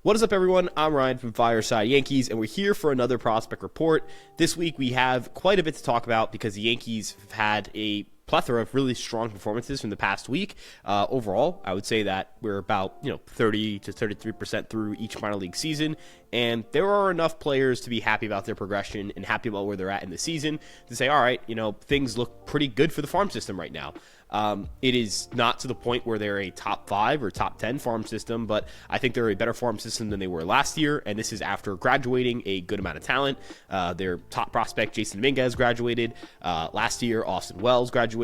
What is up, everyone? I'm Ryan from Fireside Yankees, and we're here for another prospect report. This week, we have quite a bit to talk about because the Yankees have had a plethora of really strong performances from the past week. Overall, I would say that we're about 30 to 33% through each minor league season, and there are enough players to be happy about their progression and happy about where they're at in the season to say, all right, things look pretty good for the farm system right now. It is not to the point where they're a top 5 or top 10 farm system, but I think they're a better farm system than they were last year, and this is after graduating a good amount of talent. Their top prospect, Jason Dominguez, graduated. Last year, Austin Wells graduated.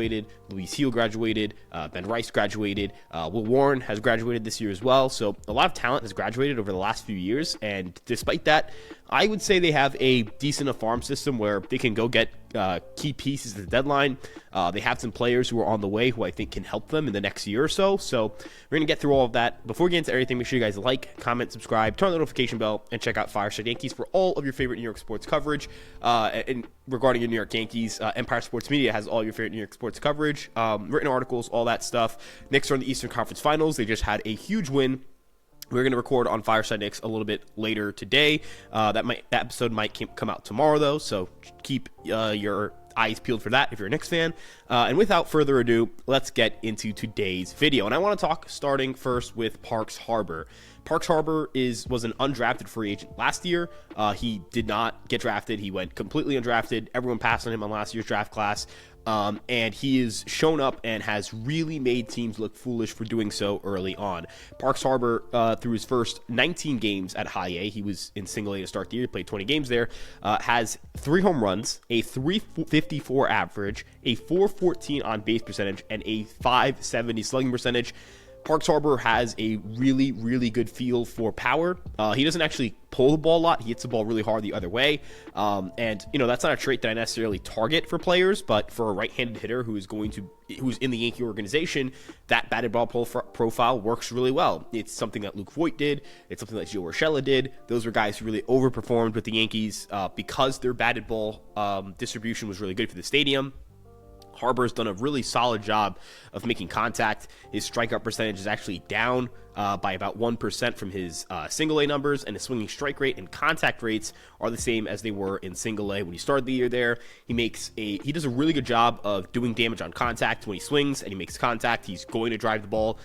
Luis Gil graduated. Ben Rice graduated. Will Warren has graduated this year as well. So a lot of talent has graduated over the last few years, and despite that, I would say they have a decent enough farm system where they can go get key pieces at the deadline. They have some players who are on the way who I think can help them in the next year or so. So we're going to get through all of that. Before we get into everything, make sure you guys like, comment, subscribe, turn on the notification bell, and check out Fireside Yankees for all of your favorite New York sports coverage. And regarding your New York Yankees, Empire Sports Media has all your favorite New York sports coverage, written articles, all that stuff. Knicks are in the Eastern Conference Finals. They just had a huge win. We're going to record on Fireside Knicks a little bit later today. That episode might come out tomorrow, though, so keep your eyes peeled for that if you're a Knicks fan. And without further ado, let's get into today's video. And I want to talk starting first with Parks Harber. Parks Harber was an undrafted free agent last year. He did not get drafted. He went completely undrafted. Everyone passed on him on last year's draft class. And he has shown up and has really made teams look foolish for doing so early on. Parks Harber, through his first 19 games at High A, he was in Single A to start the year, played 20 games there, has 3 home runs, a 354 average, a 414 on base percentage, and a 570 slugging percentage. Parks Harber has a really, really good feel for power. He doesn't actually pull the ball a lot. He hits the ball really hard the other way. And that's not a trait that I necessarily target for players, but for a right-handed hitter who's in the Yankee organization, that batted ball profile works really well. It's something that Luke Voit did. It's something that Gio Urshela did. Those were guys who really overperformed with the Yankees because their batted ball distribution was really good for the stadium. Harber's done a really solid job of making contact. His strikeout percentage is actually down by about 1% from his single A numbers, and his swinging strike rate and contact rates are the same as they were in single A when he started the year there. He does a really good job of doing damage on contact when he swings and he makes contact. He's going to drive the ball.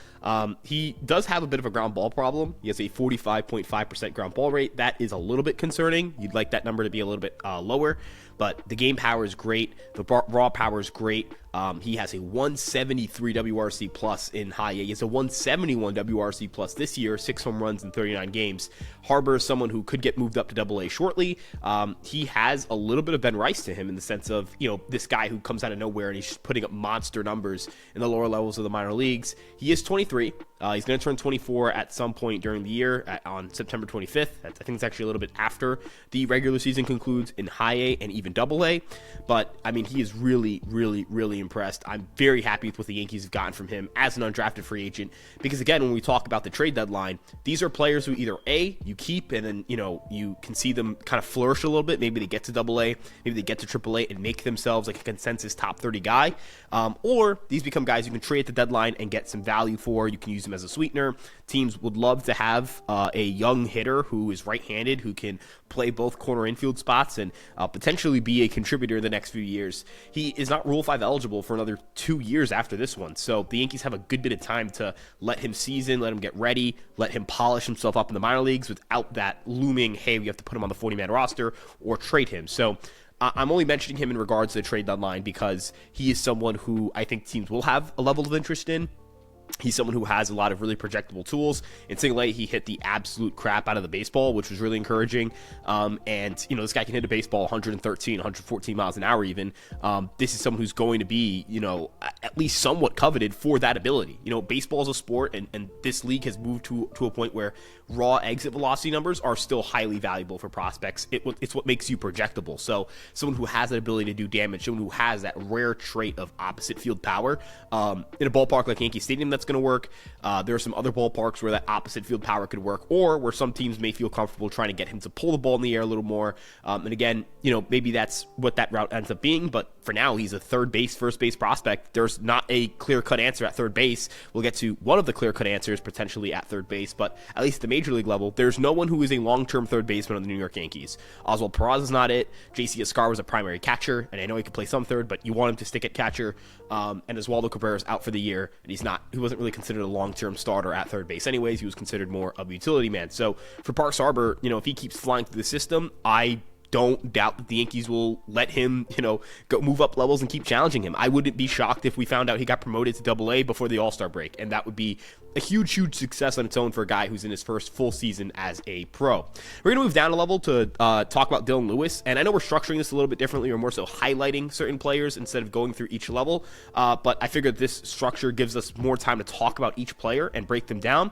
He does have a bit of a ground ball problem. He has a 45.5% ground ball rate. That is a little bit concerning. You'd like that number to be a little bit lower, but the game power is great. The raw power is great. He has a 173 WRC plus in High A. He has a 171 WRC plus this year, 6 home runs in 39 games. Harber is someone who could get moved up to Double A shortly. He has a little bit of Ben Rice to him in the sense of, this guy who comes out of nowhere and he's just putting up monster numbers in the lower levels of the minor leagues. He is 23. He's going to turn 24 at some point during the year on September 25th. I think it's actually a little bit after the regular season concludes in High A and even Double A. But, he is really, really, really impressed. I'm very happy with what the Yankees have gotten from him as an undrafted free agent because, again, when we talk about the trade deadline, these are players who either A, you keep and then, you can see them kind of flourish a little bit. Maybe they get to Double A, maybe they get to Triple A and make themselves like a consensus top 30 guy. Or these become guys you can trade at the deadline and get some value for. You can use them as a sweetener. Teams would love to have a young hitter who is right-handed, who can play both corner infield spots and potentially be a contributor in the next few years. He is not Rule 5 eligible for another 2 years after this one, so the Yankees have a good bit of time to let him season, let him get ready, let him polish himself up in the minor leagues without that looming, hey, we have to put him on the 40-man roster or trade him. So I'm only mentioning him in regards to the trade deadline because he is someone who I think teams will have a level of interest in. He's someone who has a lot of really projectable tools. In Single A, he hit the absolute crap out of the baseball, which was really encouraging. And this guy can hit a baseball 113, 114 miles an hour even. This is someone who's going to be, at least somewhat coveted for that ability. Baseball is a sport, and this league has moved to a point where raw exit velocity numbers are still highly valuable for prospects. It's what makes you projectable. So someone who has that ability to do damage, someone who has that rare trait of opposite field power, in a ballpark like Yankee Stadium that's that's going to work. There are some other ballparks where that opposite field power could work, or where some teams may feel comfortable trying to get him to pull the ball in the air a little more. And again, maybe that's what that route ends up being, but for now, he's a third base, first base prospect. There's not a clear-cut answer at third base. We'll get to one of the clear-cut answers potentially at third base, but at least at the major league level, there's no one who is a long-term third baseman on the New York Yankees. Oswald Peraza is not it. JC Escar was a primary catcher, and I know he could play some third, but you want him to stick at catcher. And Oswaldo Cabrera's out for the year, and he wasn't really considered a long-term starter at third base anyways. He was considered more of a utility man. So for Parks Harber, if he keeps flying through the system, I don't doubt that the Yankees will let him, go move up levels and keep challenging him. I wouldn't be shocked if we found out he got promoted to Double-A before the All-Star break, and that would be a huge, huge success on its own for a guy who's in his first full season as a pro. We're going to move down a level to talk about Dillon Lewis, and I know we're structuring this a little bit differently, or more so highlighting certain players instead of going through each level, but I figured this structure gives us more time to talk about each player and break them down.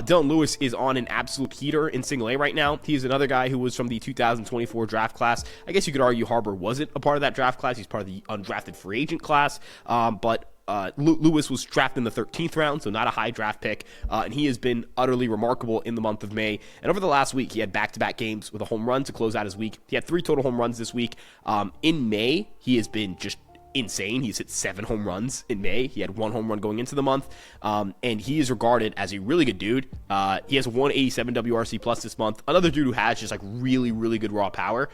Dillon Lewis is on an absolute heater in Single-A right now. He's another guy who was from the 2024 draft class. I guess you could argue Harber wasn't a part of that draft class. He's part of the undrafted free agent class, but Lewis was drafted in the 13th round, so not a high draft pick, and he has been utterly remarkable in the month of May. And over the last week, he had back-to-back games with a home run to close out his week. He had 3 total home runs this week. In May, he has been just insane. He's hit 7 home runs in May. He had 1 home run going into the month, and he is regarded as a really good dude. He has a 187 WRC plus this month. Another dude who has just like really, really good raw power.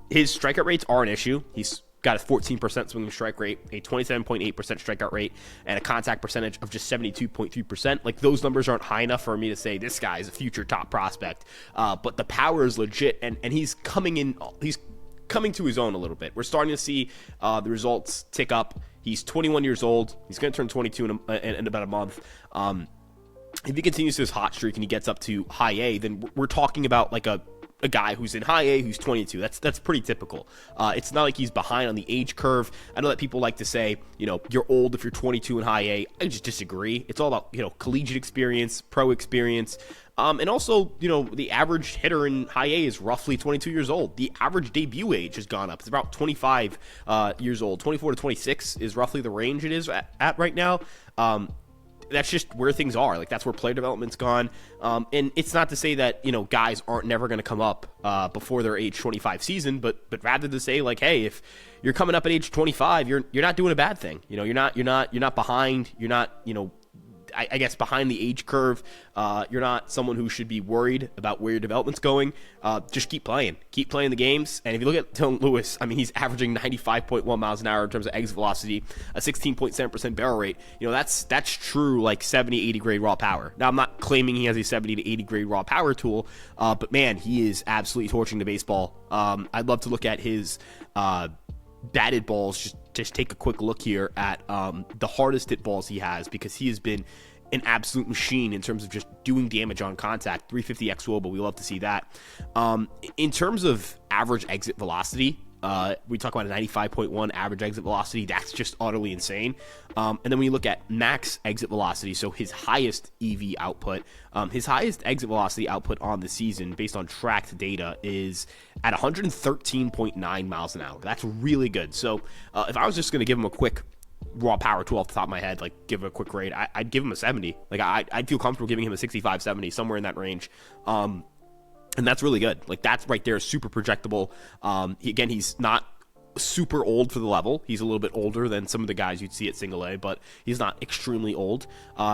His strikeout rates are an issue. He's got a 14% swinging strike rate, a 27.8% strikeout rate, and a contact percentage of just 72.3%. Like, those numbers aren't high enough for me to say this guy is a future top prospect. But the power is legit, and he's coming to his own a little bit. We're starting to see the results tick up. He's 21 years old. He's going to turn 22 in about a month. If he continues his hot streak and he gets up to high A, then we're talking about like a guy who's in high A who's 22. That's pretty typical. It's not like he's behind on the age curve. I know that people like to say, you're old if you're 22 in high A. I just disagree. It's all about, collegiate experience, pro experience. And also, the average hitter in high A is roughly 22 years old. The average debut age has gone up. It's about 25 years old. 24 to 26 is roughly the range it is at right now. That's just where things are. Like, that's where player development's gone. And it's not to say that, guys aren't never going to come up before their age 25 season, but rather to say, like, hey, if you're coming up at age 25, you're not doing a bad thing. You're not behind. You're not, I guess, behind the age curve. You're not someone who should be worried about where your development's going. Just keep playing the games. And if you look at Dillon Lewis, I mean, he's averaging 95.1 miles an hour in terms of exit velocity, a 16.7% barrel rate. That's true, like 70, 80 grade raw power. Now, I'm not claiming he has a 70 to 80 grade raw power tool, but man, he is absolutely torching the baseball. I'd love to look at his batted balls. Just take a quick look here at the hardest hit balls he has, because he has been an absolute machine in terms of just doing damage on contact. 350 xWOBA, we love to see that. In terms of average exit velocity, we talk about a 95.1 average exit velocity. That's just utterly insane. And then when you look at max exit velocity, so his highest EV output, his highest exit velocity output on the season based on tracked data is at 113.9 miles an hour. That's really good. So if I was just going to give him a quick raw power tool off the top of my head, like give a quick grade, I'd give him a 70. Like I'd feel comfortable giving him a 65, 70, somewhere in that range. And that's really good. Like, that's right there, super projectable. He's not super old for the level. He's a little bit older than some of the guys you'd see at Single A, but he's not extremely old.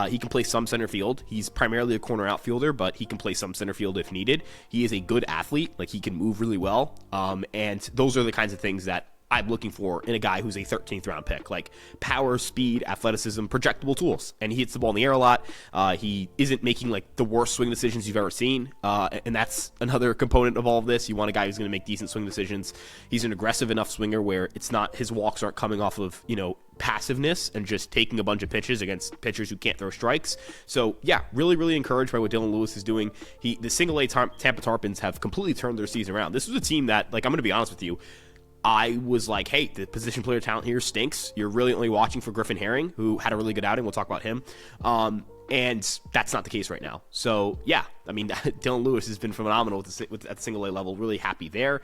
He can play some center field. He's primarily a corner outfielder, but he can play some center field if needed. He is a good athlete. Like, he can move really well. And those are the kinds of things that I'm looking for in a guy who's a 13th round pick, like power, speed, athleticism, projectable tools. And he hits the ball in the air a lot. He isn't making like the worst swing decisions you've ever seen. And that's another component of all of this. You want a guy who's going to make decent swing decisions. He's an aggressive enough swinger where it's not, his walks aren't coming off of, passiveness and just taking a bunch of pitches against pitchers who can't throw strikes. So yeah, really, really encouraged by what Dillon Lewis is doing. The Single A Tampa Tarpons have completely turned their season around. This was a team that, like, I'm going to be honest with you, I was like, hey, the position player talent here stinks. You're really only watching for Griffin Herring, who had a really good outing. We'll talk about him. And that's not the case right now. So, yeah, I mean, Dillon Lewis has been phenomenal at the Single A level. Really happy there.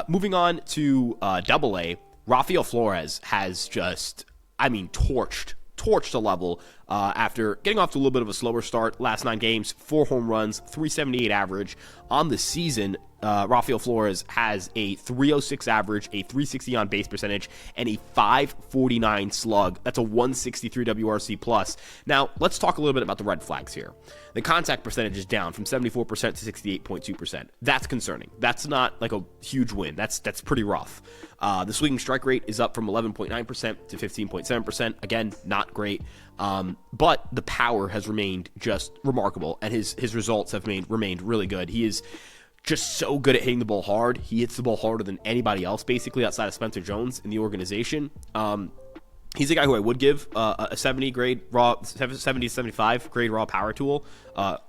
Moving on to Double A, Rafael Flores has just, torched torched a level after getting off to a little bit of a slower start. Last 9 games, 4 home runs, 378 average. On the season, Rafael Flores has a 306 average, a 360 on base percentage, and a 549 slug. That's a 163 WRC plus. Now, let's talk a little bit about the red flags here. The contact percentage is down from 74% to 68.2%. That's concerning. That's not like a huge win. That's pretty rough. The swinging strike rate is up from 11.9% to 15.7%. Again, not great. But the power has remained just remarkable, and his results have remained really good. He is just so good at hitting the ball hard. He hits the ball harder than anybody else, basically, outside of Spencer Jones in the organization. He's a guy who I would give a 70 grade raw, 70 to 75 grade raw power tool.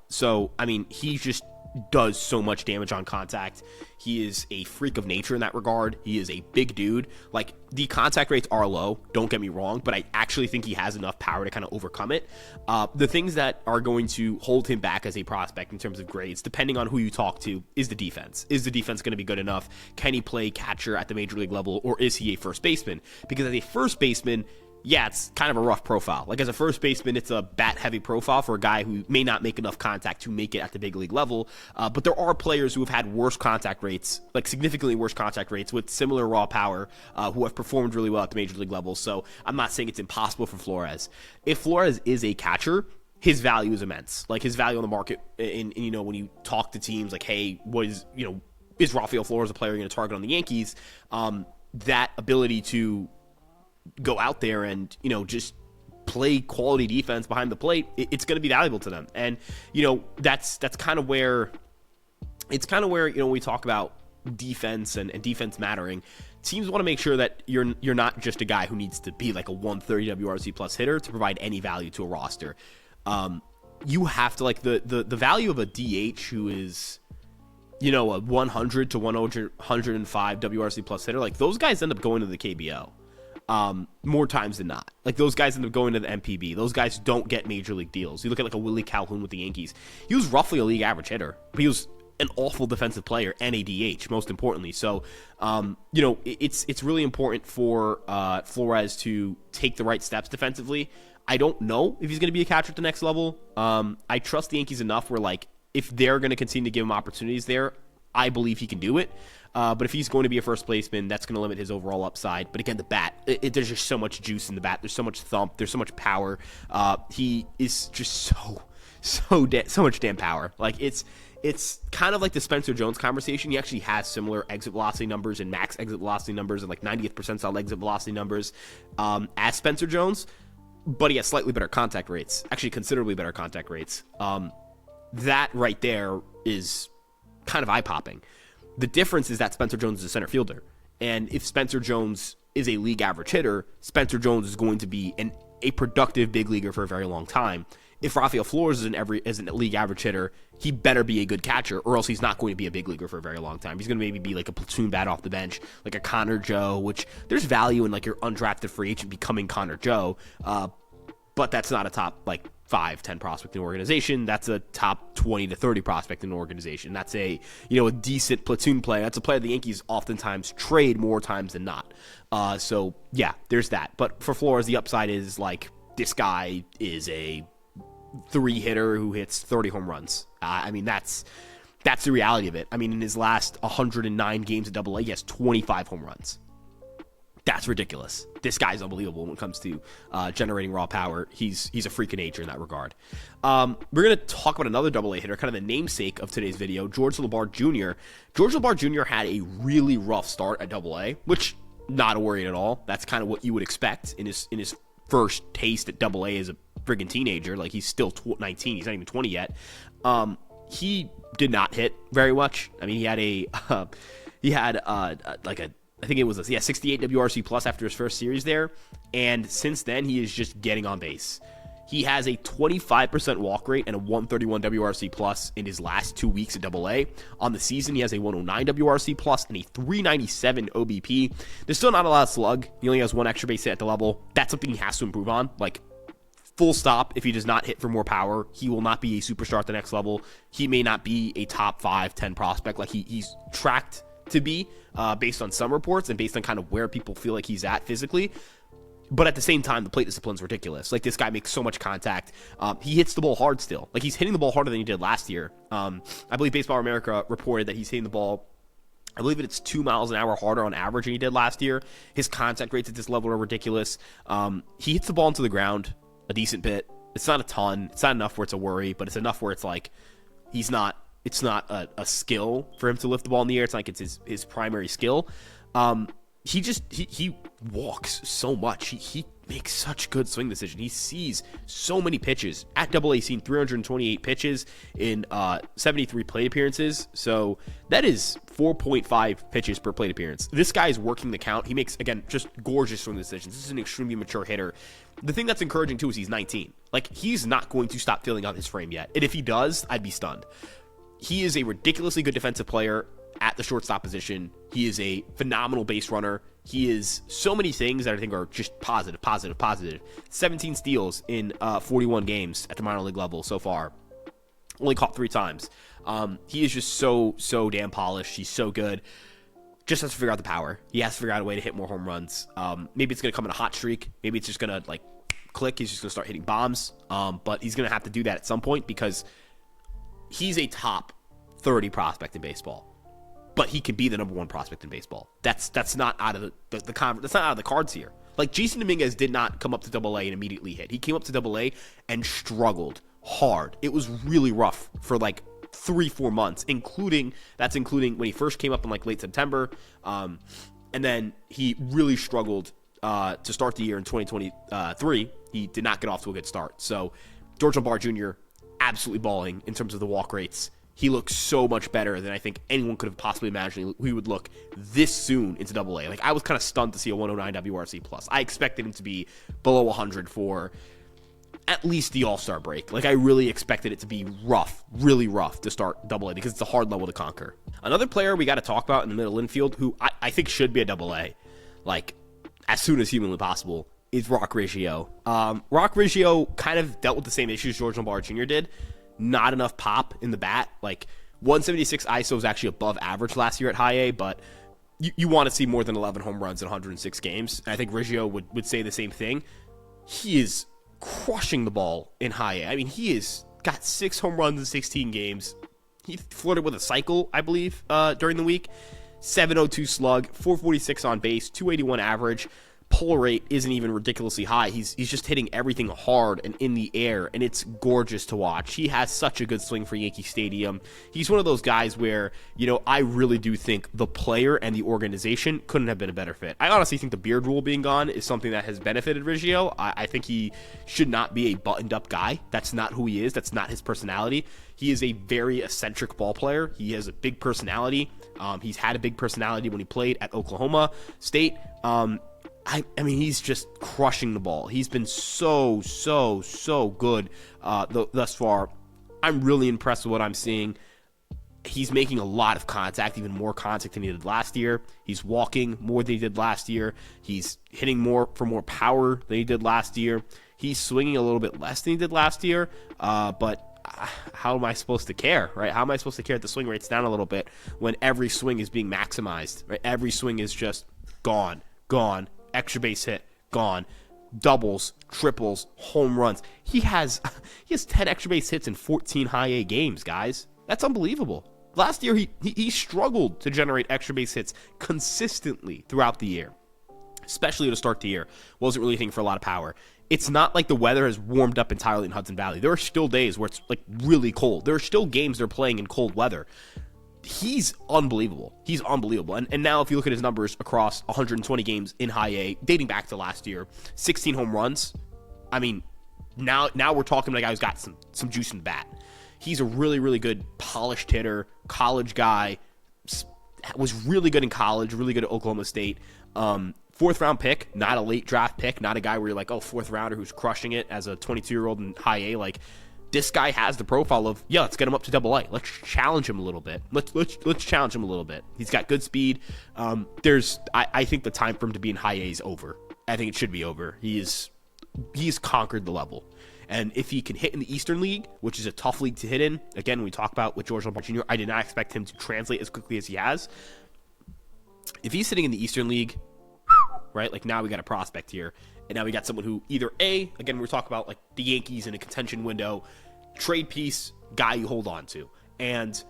So, I mean, he just does so much damage on contact. He is a freak of nature in that regard. He is a big dude. Like, the contact rates are low, don't get me wrong, but I actually think he has enough power to kind of overcome it. The things that are going to hold him back as a prospect in terms of grades, depending on who you talk to, is the defense. Is the defense going to be good enough? Can he play catcher at the major league level, or is he a first baseman? Because as a first baseman, yeah, it's kind of a rough profile. Like, as a first baseman, it's a bat-heavy profile for a guy who may not make enough contact to make it at the big league level. But there are players who have had worse contact rates, like significantly worse contact rates with similar raw power, who have performed really well at the major league level. So I'm not saying it's impossible for Flores. If Flores is a catcher, his value is immense. Like, his value on the market, and you know, when you talk to teams like, hey, is Rafael Flores a player you're going to target on the Yankees? That ability to go out there and, just play quality defense behind the plate, it's going to be valuable to them. And, that's kind of where when we talk about defense and defense mattering, teams want to make sure that you're not just a guy who needs to be like a 130 WRC plus hitter to provide any value to a roster. You have to, like, the value of a DH who is, a 100 to 105 WRC plus hitter, like, those guys end up going to the KBO. More times than not. Like, those guys end up going to the MPB. Those guys don't get major league deals. You look at like a Willie Calhoun with the Yankees. He was roughly a league average hitter, but he was an awful defensive player and a DH, most importantly. So, it's really important for Flores to take the right steps defensively. I don't know if he's going to be a catcher at the next level. I trust the Yankees enough where, like, if they're going to continue to give him opportunities there, I believe he can do it. But if he's going to be a first baseman, that's going to limit his overall upside. But again, the bat, there's just so much juice in the bat. There's so much thump. There's so much power. He is just so much damn power. Like, it's kind of like the Spencer Jones conversation. He actually has similar exit velocity numbers and max exit velocity numbers and like 90th percentile exit velocity numbers as Spencer Jones, but he has slightly better contact rates, actually considerably better contact rates. That right there is kind of eye-popping. The difference is that Spencer Jones is a center fielder. And if Spencer Jones is a league average hitter, Spencer Jones is going to be a productive big leaguer for a very long time. If Rafael Flores is a league average hitter, he better be a good catcher, or else he's not going to be a big leaguer for a very long time. He's going to maybe be like a platoon bat off the bench, like a Connor Joe, which there's value in like your undrafted free agent becoming Connor Joe. But that's not a top, like, 5-10 prospect in an organization. That's a top 20 to 30 prospect in an organization. That's a decent platoon player. That's a player the Yankees oftentimes trade more times than not. So, yeah, there's that. But for Flores, the upside is, like, this guy is a 3-hitter who hits 30 home runs. I mean, that's the reality of it. I mean, in his last 109 games at AA, he has 25 home runs. That's ridiculous. This guy's unbelievable when it comes to generating raw power. He's a freak of nature in that regard. We're going to talk about another AA hitter, kind of the namesake of today's video, George Lombard Jr. George Lombard Jr. had a really rough start at AA, which not a worry at all. That's kind of what you would expect in his first taste at AA as a friggin' teenager. Like, he's still 19. He's not even 20 yet. He did not hit very much. I mean, he had I think it was 68 WRC plus after his first series there, and since then he is just getting on base. He has a 25% walk rate and a 131 WRC plus in his last 2 weeks at AA. On the season, he has a 109 WRC plus and a 397 OBP. There's still not a lot of slug. He only has one extra base hit at the level. That's something he has to improve on. Like, full stop. If he does not hit for more power, he will not be a superstar at the next level. He may not be a top 5-10 prospect like he's tracked to be based on some reports and based on kind of where people feel like he's at physically. But at the same time, the plate discipline's ridiculous. Like, this guy makes so much contact. He hits the ball hard still. Like, he's hitting the ball harder than he did last year. I believe Baseball America reported that he's hitting the ball, I believe it's 2 miles an hour harder on average than he did last year. His contact rates at this level are ridiculous. He hits the ball into the ground a decent bit. It's not a ton. It's not enough where it's a worry, but it's enough where it's like it's not a skill for him to lift the ball in the air. It's not like it's his primary skill. He walks so much. He makes such good swing decisions. He sees so many pitches. At Double-A, seen 328 pitches in 73 plate appearances. So that is 4.5 pitches per plate appearance. This guy is working the count. He makes, again, just gorgeous swing decisions. This is an extremely mature hitter. The thing that's encouraging, too, is he's 19. Like, he's not going to stop filling out his frame yet. And if he does, I'd be stunned. He is a ridiculously good defensive player at the shortstop position. He is a phenomenal base runner. He is so many things that I think are just positive. 17 steals in 41 games at the minor league level so far. Only caught 3 times. He is just so damn polished. He's so good. Just has to figure out the power. He has to figure out a way to hit more home runs. Maybe it's going to come in a hot streak. Maybe it's just going to, like, click. He's just going to start hitting bombs. But he's going to have to do that at some point because he's a top 30 prospect in baseball. But he could be the number 1 prospect in baseball. That's not out of the that's not out of the cards here. Like, Jason Dominguez did not come up to Double-A and immediately hit. He came up to Double-A and struggled hard. It was really rough for like 3-4 months, including when he first came up in like late September, and then he really struggled to start the year in 2023. He did not get off to a good start. So George Lombard Jr. absolutely balling in terms of the walk rates. He looks so much better than I think anyone could have possibly imagined he would look this soon into Double-A. Like, I was kind of stunned to see a 109 WRC+. I expected him to be below 100 for at least the All-Star break. Like, I really expected it to be rough, really rough to start Double-A because it's a hard level to conquer. Another player we got to talk about in the middle infield who I think should be a Double-A, like, as soon as humanly possible, is Roc Riggio. Roc Riggio kind of dealt with the same issues George Lombard Jr. did. Not enough pop in the bat. Like, 176 ISO was actually above average last year at High A, but you want to see more than 11 home runs in 106 games. And I think Riggio would say the same thing. He is crushing the ball in High A. I mean, he has got 6 home runs in 16 games. He flirted with a cycle, I believe, during the week. 702 slug, 446 on base, 281 average. Pull rate isn't even ridiculously high. He's just hitting everything hard and in the air, and it's gorgeous to watch. He has such a good swing for Yankee Stadium. He's one of those guys where, I really do think the player and the organization couldn't have been a better fit. I honestly think the beard rule being gone is something that has benefited Riggio. I think he should not be a buttoned-up guy. That's not who he is. That's not his personality. He is a very eccentric ball player. He has a big personality. He's had a big personality when he played at Oklahoma State. I mean, he's just crushing the ball. He's been so good thus far. I'm really impressed with what I'm seeing. He's making a lot of contact, even more contact than he did last year. He's walking more than he did last year. He's hitting more power than he did last year. He's swinging a little bit less than he did last year, but how am I supposed to care, right? How am I supposed to care if the swing rate's down a little bit when every swing is being maximized, right? Every swing is just gone. Extra base hit, gone. Doubles, triples, home runs. He has 10 extra base hits in 14 High A games, guys. That's unbelievable. Last year, he struggled to generate extra base hits consistently throughout the year, especially to start the year. Wasn't really hitting for a lot of power. It's not like the weather has warmed up entirely in Hudson Valley. There are still days where it's like really cold. There are still games they're playing in cold weather. He's unbelievable. And now if you look at his numbers across 120 games in High A, dating back to last year, 16 home runs. I mean, now we're talking about a guy who's got some juice in the bat. He's a really, really good polished hitter, college guy, was really good in college, really good at Oklahoma State. 4th round pick, not a late draft pick, not a guy where you're like, 4th rounder who's crushing it as a 22-year-old in High A. Like, this guy has the profile of, let's get him up to Double-A. Let's challenge him a little bit. Let's challenge him a little bit. He's got good speed. I think the time for him to be in High A is over. I think it should be over. He's conquered the level. And if he can hit in the Eastern League, which is a tough league to hit in, again, we talk about with George Lombard Jr., I did not expect him to translate as quickly as he has. If he's sitting in the Eastern League, right, like now we got a prospect here. And now we got someone who either A, again, we're talking about like the Yankees in a contention window, trade piece, guy you hold on to. And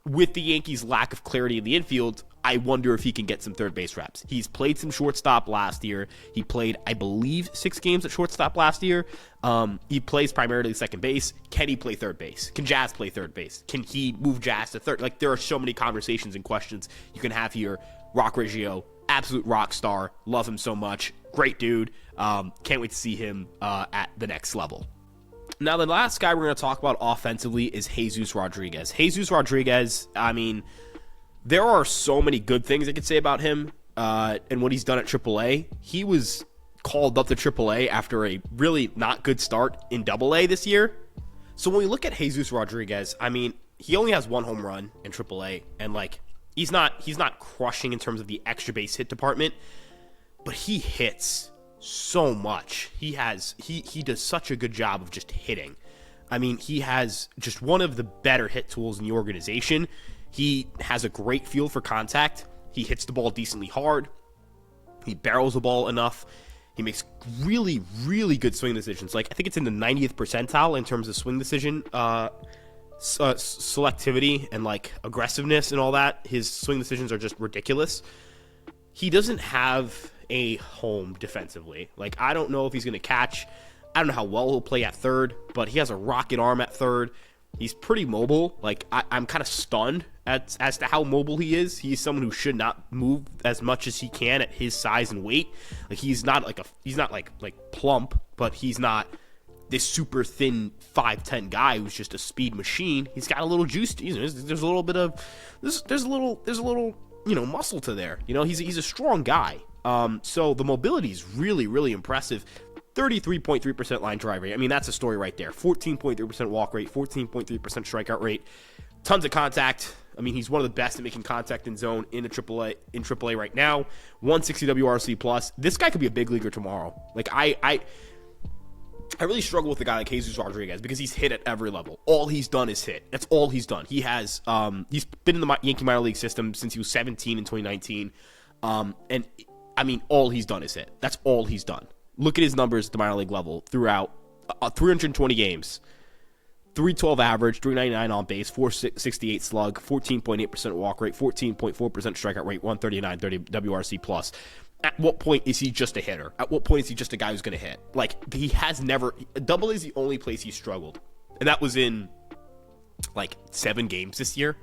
with the Yankees' lack of clarity in the infield, I wonder if he can get some third base reps. He's played some shortstop last year. He played, I believe, 6 games at shortstop last year. He plays primarily second base. Can he play third base? Can Jazz play third base? Can he move Jazz to third? Like, there are so many conversations and questions you can have here. Roc Riggio, absolute rock star. Love him so much. Great dude. Can't wait to see him at the next level. Now, the last guy we're going to talk about offensively is Jesus Rodriguez. Jesus Rodriguez, I mean, there are so many good things I could say about him and what he's done at AAA. He was called up to AAA after a really not good start in AA this year. So when we look at Jesus Rodriguez, I mean, he only has 1 home run in AAA, and like he's not crushing in terms of the extra base hit department, but he hits so much. He does such a good job of just hitting. I mean, he has just one of the better hit tools in the organization. He has a great feel for contact. He hits the ball decently hard. He barrels the ball enough. He makes really, really good swing decisions. Like, I think it's in the 90th percentile in terms of swing decision selectivity and like aggressiveness and all that. His swing decisions are just ridiculous. He doesn't have a home defensively. Like, I don't know if he's going to catch. I don't know how well he'll play at third, but he has a rocket arm at third. He's pretty mobile. Like, I'm kind of stunned as to how mobile he is. He's someone who should not move as much as he can at his size and weight. Like, he's not like plump, but he's not this super thin 5'10" guy who's just a speed machine. He's got a little juice. There's a little bit of there's a little muscle to there. He's a strong guy. So the mobility is really, really impressive. 33.3% line drive rate. I mean, that's a story right there. 14.3% walk rate, 14.3% strikeout rate. Tons of contact. I mean, he's one of the best at making contact in zone in AAA right now. 160 WRC plus. This guy could be a big leaguer tomorrow. Like, I really struggle with a guy like Jesus Rodriguez because he's hit at every level. All he's done is hit. That's all he's done. He has he's been in the Yankee minor league system since he was 17 in 2019. And I mean, all he's done is hit. That's all he's done. Look at his numbers at the minor league level throughout 320 games. 312 average, 399 on base, 468 slug, 14.8% walk rate, 14.4% strikeout rate, 139 30 WRC plus. At what point is he just a hitter? At what point is he just a guy who's going to hit? Like, he has never. Double A is the only place he struggled, and that was in like 7 games this year.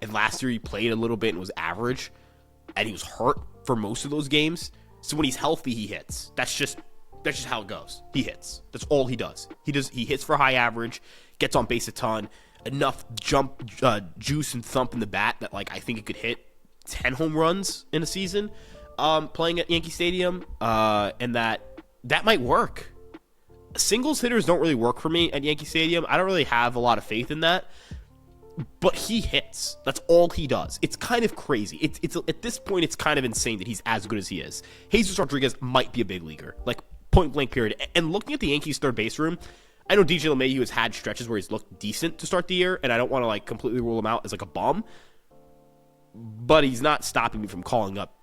And last year he played a little bit and was average, and he was hurt for most of those games. So when he's healthy, he hits. That's just how it goes. He hits. That's all he does. He hits for high average, gets on base a ton, enough jump, juice and thump in the bat that like I think he could hit 10 home runs in a season, playing at Yankee Stadium, and that might work. Singles hitters don't really work for me at Yankee Stadium. I don't really have a lot of faith in that. But he hits. That's all he does. It's kind of crazy. It's at this point, it's kind of insane that he's as good as he is. Jesus Rodriguez might be a big leaguer, like point blank period. And looking at the Yankees' third base room, I know DJ LeMahieu has had stretches where he's looked decent to start the year, and I don't want to like completely rule him out as like a bum. But he's not stopping me from calling up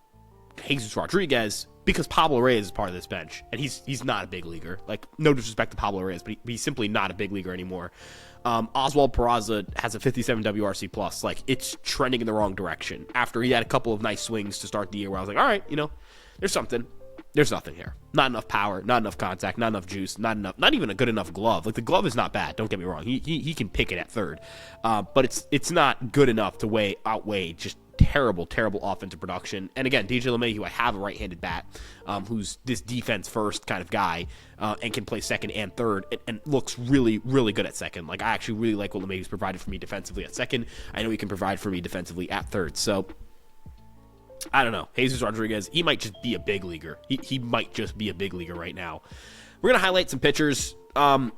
Jesus Rodriguez because Pablo Reyes is part of this bench, and he's not a big leaguer. Like, no disrespect to Pablo Reyes, but he's simply not a big leaguer anymore. Oswald Peraza has a 57 WRC plus. Like, it's trending in the wrong direction after he had a couple of nice swings to start the year where I was like, all right, there's something. There's nothing here. Not enough power, not enough contact, not enough juice, not even a good enough glove. Like, the glove is not bad, don't get me wrong. He can pick it at third. But it's not good enough to outweigh just terrible offensive production. And again, DJ LeMahieu, I have a right-handed bat who's this defense-first kind of guy and can play second and third and looks really, really good at second. Like, I actually really like what LeMahieu's provided for me defensively at second. I know he can provide for me defensively at third. So, I don't know. Jesus Rodriguez, he might just be a big leaguer. He might just be a big leaguer right now. We're going to highlight some pitchers. We're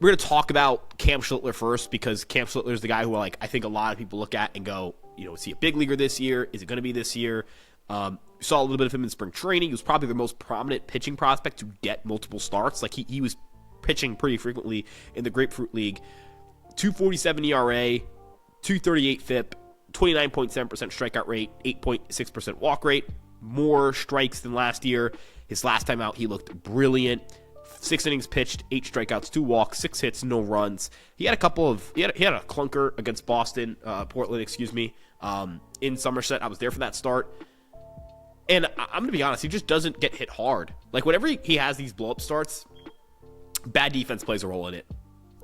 going to talk about Cam Schlittler first because Cam Schlittler is the guy who I think a lot of people look at and go, is he a big leaguer this year? Is it going to be this year? We saw a little bit of him in spring training. He was probably the most prominent pitching prospect to get multiple starts. Like, he was pitching pretty frequently in the Grapefruit League. 2.47 ERA, 2.38 FIP, 29.7% strikeout rate, 8.6% walk rate. more strikes than last year. His last time out, he looked brilliant. 6 innings pitched, 8 strikeouts, 2 walks, 6 hits, no runs. He had a clunker against Portland, in Somerset. I was there for that start. And I'm going to be honest, he just doesn't get hit hard. Like, whenever he has these blow-up starts, bad defense plays a role in it.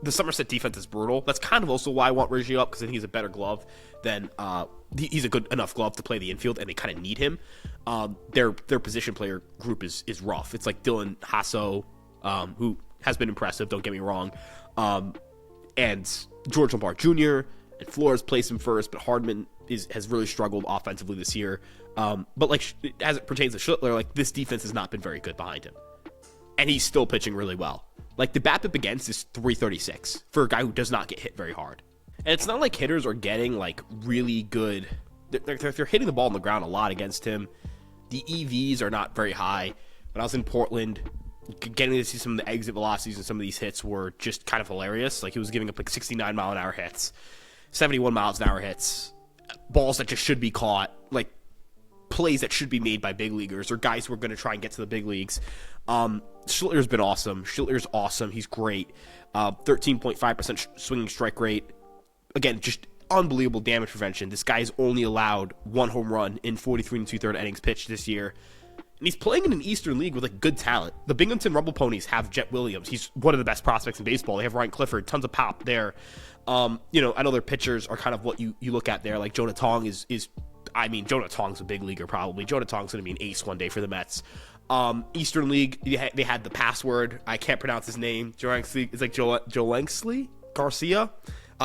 The Somerset defense is brutal. That's kind of also why I want Riggio up, because I think he's a better glove than he's a good enough glove to play the infield, and they kind of need him. Their position player group is rough. It's like Dylan Hasso, who has been impressive, don't get me wrong, and George Lombard Jr., and Flores plays him first, but Hardman has really struggled offensively this year. But like, as it pertains to Schlittler, like, this defense has not been very good behind him, and he's still pitching really well. Like, the BABIP against is 336 for a guy who does not get hit very hard. And it's not like hitters are getting, like, really good. They're hitting the ball on the ground a lot against him. The EVs are not very high. When I was in Portland, getting to see some of the exit velocities and some of these hits were just kind of hilarious. Like, he was giving up, like, 69 mile an hour hits, 71 miles an hour hits, balls that just should be caught, like, plays that should be made by big leaguers or guys who are going to try and get to the big leagues. Schlittler's been awesome. Schlittler's awesome. He's great. 13.5% swinging strike rate. Again, just unbelievable damage prevention. This guy's only allowed 1 home run in 43 and 2/3 innings pitched this year. And he's playing in an Eastern League with, like, good talent. The Binghamton Rumble Ponies have Jet Williams. He's one of the best prospects in baseball. They have Ryan Clifford, tons of pop there. I know their pitchers are kind of what you look at there. Like, Jonah Tong Jonah Tong's a big leaguer probably. Jonah Tong's going to be an ace one day for the Mets. Eastern League, they had the password. I can't pronounce his name. It's like Joelengsley Garcia.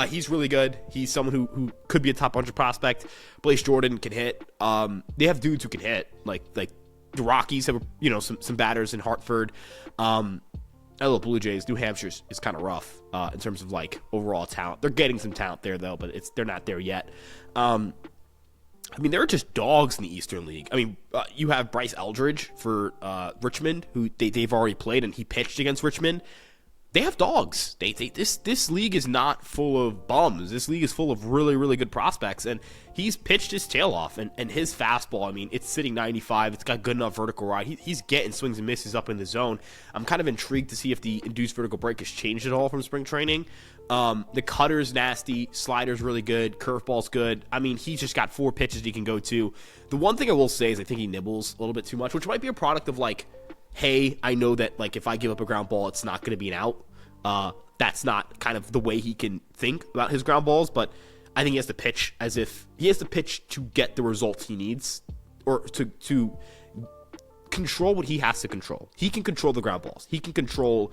He's really good. He's someone who could be a top 100 prospect. Blaze Jordan can hit. They have dudes who can hit. Like the Rockies have, some batters in Hartford. Hello, Blue Jays. New Hampshire is kind of rough in terms of, like, overall talent. They're getting some talent there, though, but they're not there yet. There are just dogs in the Eastern League. You have Bryce Eldridge for Richmond, who they've already played, and he pitched against Richmond. They have dogs. This league is not full of bums. This league is full of really, really good prospects, and he's pitched his tail off. And his fastball, it's sitting 95. It's got good enough vertical ride. He's getting swings and misses up in the zone. I'm kind of intrigued to see if the induced vertical break has changed at all from spring training. The cutter's nasty, slider's really good, curveball's good. He's just got 4 pitches he can go to. The one thing I will say is I think he nibbles a little bit too much, which might be a product of, like, hey, I know that, like, if I give up a ground ball, it's not going to be an out. That's not kind of the way he can think about his ground balls, but I think he has to pitch as if he has to pitch to get the results he needs, or to control what he has to control. He can control the ground balls. He can control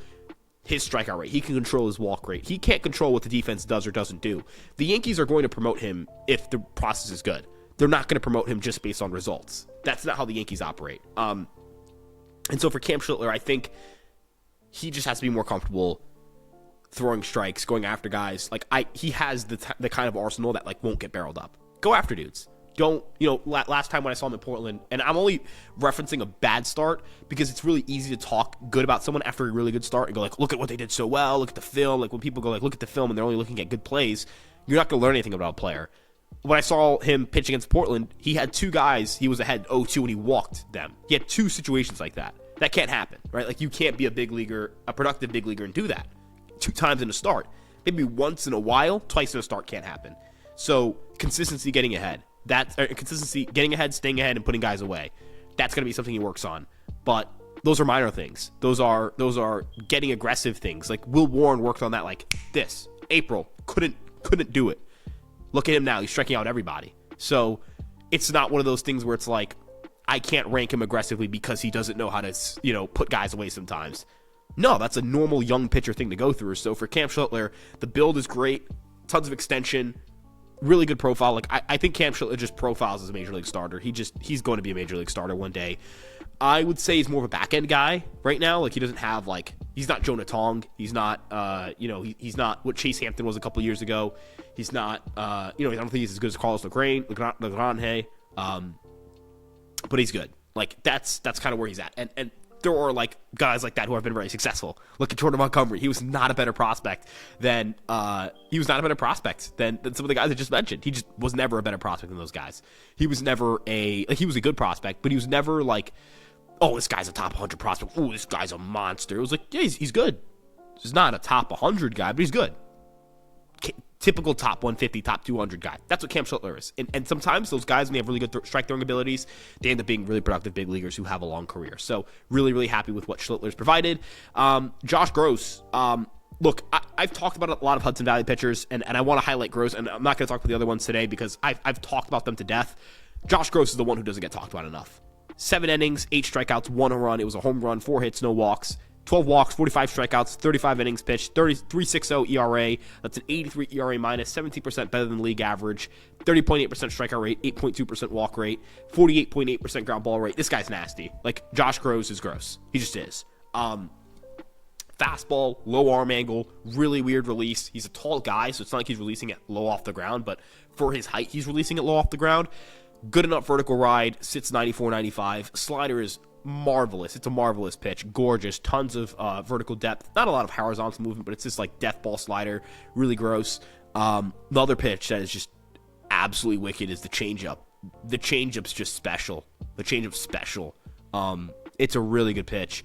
his strikeout rate. He can control his walk rate. He can't control what the defense does or doesn't do. The Yankees are going to promote him if the process is good. They're not going to promote him just based on results. That's not how the Yankees operate. And so for Cam Schlittler, I think he just has to be more comfortable throwing strikes, going after guys. Like, he has the kind of arsenal that, like, won't get barreled up. Go after dudes. Don't, last time when I saw him in Portland, and I'm only referencing a bad start because it's really easy to talk good about someone after a really good start and go, like, look at what they did so well, look at the film. Like, when people go, like, look at the film and they're only looking at good plays, you're not going to learn anything about a player. When I saw him pitch against Portland, he had 2 guys, he was ahead 0-2 and he walked them. He had 2 situations like that. That can't happen, right? Like, you can't be a big leaguer, a productive big leaguer, and do that 2 times in a start. Maybe once in a while, twice in a start can't happen. So, consistency getting ahead. Consistency getting ahead, staying ahead, and putting guys away. That's going to be something he works on. But those are minor things. Those are getting aggressive things. Like, Will Warren worked on that like this. April couldn't do it. Look at him now. He's striking out everybody. So, it's not one of those things where it's like, I can't rank him aggressively because he doesn't know how to, put guys away sometimes. No, that's a normal young pitcher thing to go through. So for Cam Schlittler, the build is great, tons of extension, really good profile. Like, I think Cam Schlittler just profiles as a major league starter. He's going to be a major league starter one day. I would say he's more of a back end guy right now. Like, he doesn't have, like, he's not Jonah Tong. He's not, he's not what Chase Hampton was a couple years ago. He's not, I don't think he's as good as Carlos Lagrange. But he's good. Like, that's kind of where he's at. And there are like guys like that who have been very successful. Look at Jordan Montgomery. He was not a better prospect than some of the guys I just mentioned. He just was never a better prospect than those guys. He was never he was a good prospect, but he was never like, oh, this guy's a top 100 prospect. Oh, this guy's a monster. It was like, yeah, he's good. He's not a top 100 guy, but he's good. Typical top 150, top 200 guy. That's what Cam Schlittler is. And sometimes those guys, when they have really good strike throwing abilities, they end up being really productive big leaguers who have a long career. So really, really happy with what Schlittler's provided. Josh Grosz. Look, I've talked about a lot of Hudson Valley pitchers, and I want to highlight Grosz, and I'm not going to talk about the other ones today because I've talked about them to death. Josh Grosz is the one who doesn't get talked about enough. 7 innings, 8 strikeouts, 1 home run. It was a home run, 4 hits, no walks. 12 walks, 45 strikeouts, 35 innings pitched, 3.60 ERA. That's an 83 ERA minus, 17% better than league average, 30.8% strikeout rate, 8.2% walk rate, 48.8% ground ball rate. This guy's nasty. Like, Josh Grosz is gross. He just is. Fastball, low arm angle, really weird release. He's a tall guy, so it's not like he's releasing it low off the ground, but for his height, he's releasing it low off the ground. Good enough vertical ride, sits 94, 95. Slider is marvelous. It's a marvelous pitch. Gorgeous. Tons of vertical depth. Not a lot of horizontal movement, but it's just like death ball slider. Really gross. The other pitch that is just absolutely wicked is the changeup. The changeup's just special. It's a really good pitch.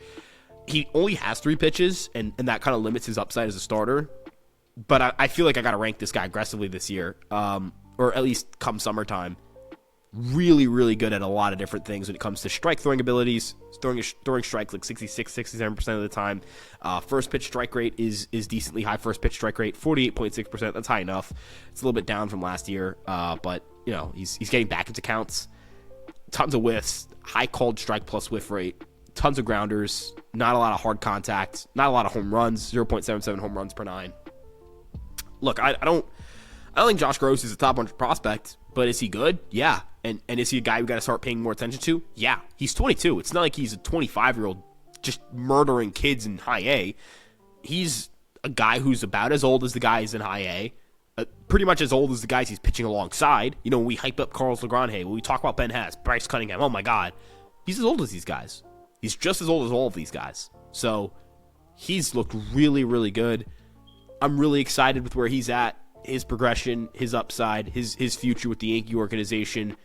He only has 3 pitches, and that kind of limits his upside as a starter. But I feel like I got to rank this guy aggressively this year, or at least come summertime. Really, really good at a lot of different things when it comes to strike throwing abilities. Throwing strikes like 66, 67% of the time. First pitch strike rate is decently high. First pitch strike rate, 48.6%. That's high enough. It's a little bit down from last year, but you know he's getting back into counts. Tons of whiffs, high called strike plus whiff rate. Tons of grounders. Not a lot of hard contact. Not a lot of home runs. 0.77 home runs per 9. Look, I don't think Josh Grosz is a top 100 prospect, but is he good? Yeah. And is he a guy we got to start paying more attention to? Yeah. He's 22. It's not like he's a 25-year-old just murdering kids in high A. He's a guy who's about as old as the guys in high A, pretty much as old as the guys he's pitching alongside. You know, when we hype up Carlos Legrand, when we talk about Ben Hess, Bryce Cunningham, oh my God, he's as old as these guys. He's just as old as all of these guys. So he's looked really, really good. I'm really excited with where he's at, his progression, his upside, his future with the Yankee organization.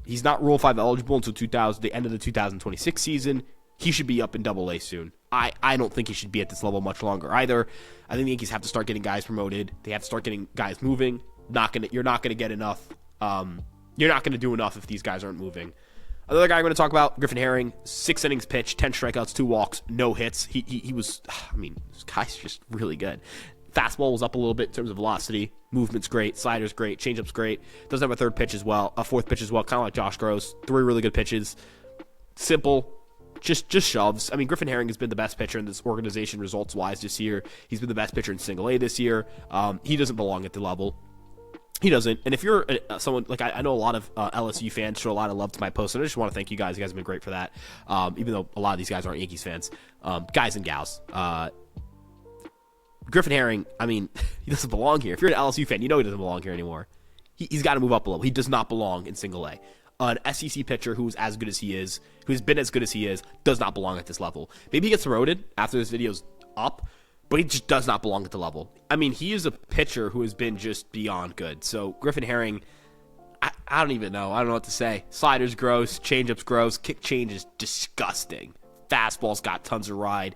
He's not Rule 5 eligible until the end of the 2026 season. He should be up in Double-A soon. I don't think he should be at this level much longer either. I think the Yankees have to start getting guys promoted. They have to start getting guys moving. You're not going to get enough. You're not going to do enough if these guys aren't moving. Another guy I'm going to talk about, Griffin Herring, 6 innings pitched, 10 strikeouts, 2 walks, no hits. He was, this guy's just really good. Fastball was up a little bit in terms of velocity. Movement's great. Slider's great. Changeup's great. Doesn't have a 4th pitch as well, kind of like Josh Grosz. 3 really good pitches. Simple. Just shoves. I mean, Griffin Herring has been the best pitcher in this organization results-wise this year. He's been the best pitcher in Single-A this year. He doesn't belong at the level. He doesn't. And if you're someone, like I know a lot of LSU fans show a lot of love to my post, and I just want to thank you guys. You guys have been great for that, even though a lot of these guys aren't Yankees fans. Guys and gals. Griffin Herring, I mean, he doesn't belong here. If you're an LSU fan, you know he doesn't belong here anymore. He's got to move up a level. He does not belong in Single-A. An SEC pitcher who's as good as he is, who's been as good as he is, does not belong at this level. Maybe he gets promoted after this video's up, but he just does not belong at the level. I mean, he is a pitcher who has been just beyond good. So Griffin Herring, I don't even know. I don't know what to say. Slider's gross. Changeup's gross. Kick change is disgusting. Fastball's got tons of ride.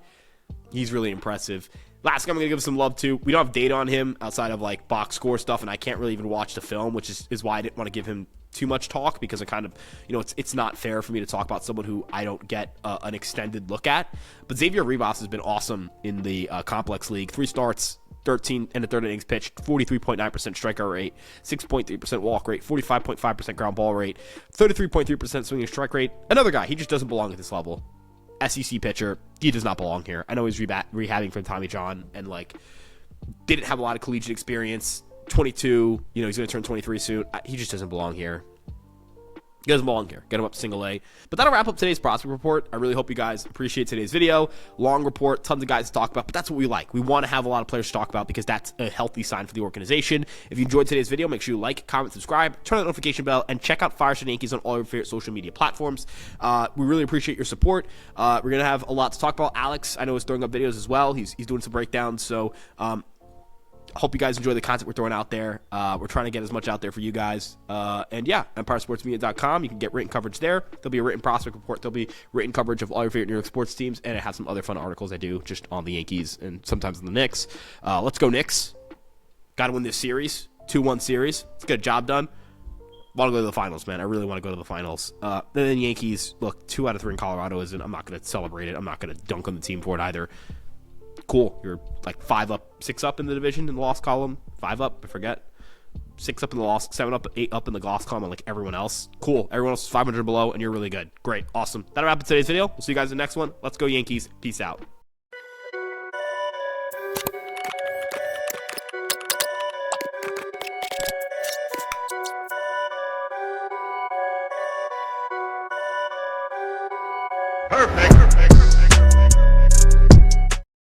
He's really impressive. Last guy I'm going to give some love to. We don't have data on him outside of like box score stuff, and I can't really even watch the film, which is why I didn't want to give him too much talk, because I kind of, it's not fair for me to talk about someone who I don't get an extended look at. But Xavier Rivas has been awesome in the complex league. 3 starts, 13 and a third innings pitched, 43.9% strikeout rate, 6.3% walk rate, 45.5% ground ball rate, 33.3% swinging strike rate. Another guy, he just doesn't belong at this level. SEC pitcher, he does not belong here. I know he's rehabbing from Tommy John and didn't have a lot of collegiate experience. 22, he's going to turn 23 soon. He just doesn't belong here. Get them all in here. Get them up to single A. But that'll wrap up today's prospect report. I really hope you guys appreciate today's video. Long report, tons of guys to talk about, but that's what we like. We want to have a lot of players to talk about because that's a healthy sign for the organization. If you enjoyed today's video, make sure you like, comment, subscribe, turn on the notification bell, and check out Fireside Yankees on all your favorite social media platforms. We really appreciate your support. We're going to have a lot to talk about. Alex, I know, is throwing up videos as well. He's doing some breakdowns, so hope you guys enjoy the content we're throwing out there. We're trying to get as much out there for you guys. And yeah, EmpireSportsMedia.com. You can get written coverage there. There'll be a written prospect report. There'll be written coverage of all your favorite New York sports teams. And it has some other fun articles I do just on the Yankees and sometimes on the Knicks. Let's go Knicks. Got to win this series. 2-1 series. Let's get a job done. Want to go to the finals, man. I really want to go to the finals. Then Yankees, look, 2 out of 3 in Colorado isn't. I'm not going to celebrate it. I'm not going to dunk on the team for it either. Cool. You're like 5 up, 6 up in the division in the loss column. 5 up, I forget. 6 up in the loss, 7 up, 8 up in the loss column, like everyone else. Cool. Everyone else is 500 below, and you're really good. Great. Awesome. That'll wrap up today's video. We'll see you guys in the next one. Let's go Yankees. Peace out. Perfect.